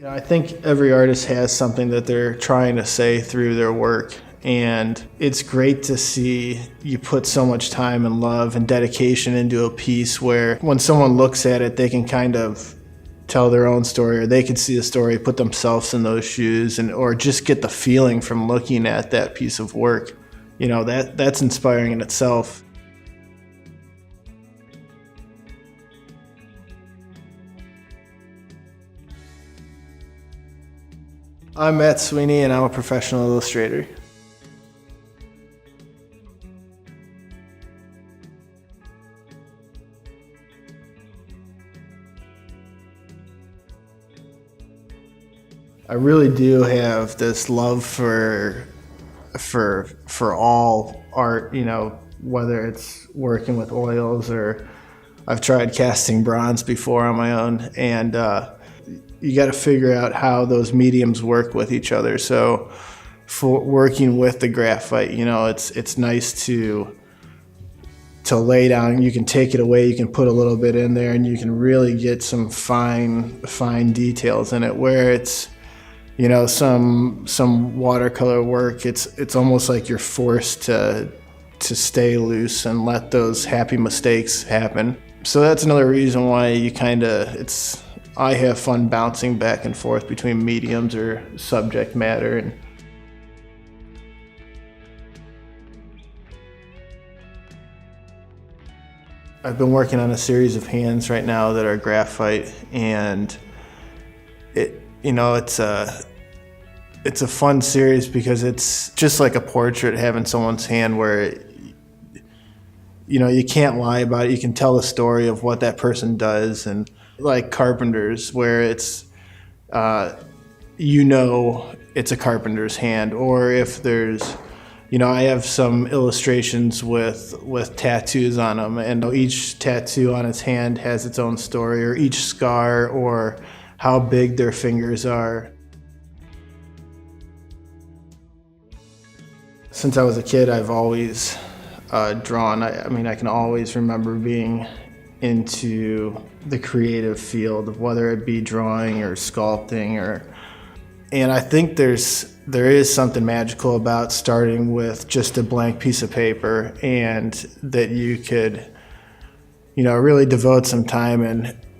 I think every artist has something that they're trying to say through their work. And it's great to see you put so much time and love and dedication into a piece where when someone looks at it, they can kind of tell their own story, or they can see a story, put themselves in those shoes, and or just get the feeling from looking at that piece of work. That's inspiring in itself. I'm M.Sweeney and I'm a professional illustrator. I really do have this love for all art, whether it's working with oils or I've tried casting bronze before on my own, and you got to figure out how those mediums work with each other. So for working with the graphite, it's nice to lay down. You can take it away, you can put a little bit in there, and you can really get some fine details in it. Where it's some watercolor work, it's almost like you're forced to stay loose and let those happy mistakes happen. So that's another reason why I have fun bouncing back and forth between mediums or subject matter. And I've been working on a series of hands right now that are graphite, and it's a fun series because it's just like a portrait, having someone's hand where you can't lie about it. You can tell a story of what that person does, and like carpenters, where it's it's a carpenter's hand. Or if there's I have some illustrations with tattoos on them, and each tattoo on its hand has its own story, or each scar, or how big their fingers are. Since I was a kid, I've always drawn. I can always remember being into the creative field, whether it be drawing or sculpting, and I think there is something magical about starting with just a blank piece of paper, and that you could really devote some time,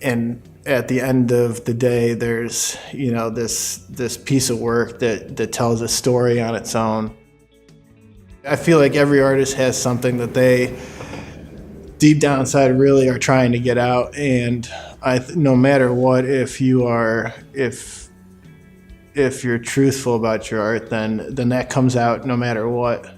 and at the end of the day there's this piece of work that tells a story on its own. I feel like every artist has something that they deep down inside really are trying to get out, and no matter what, if you're truthful about your art, then that comes out no matter what.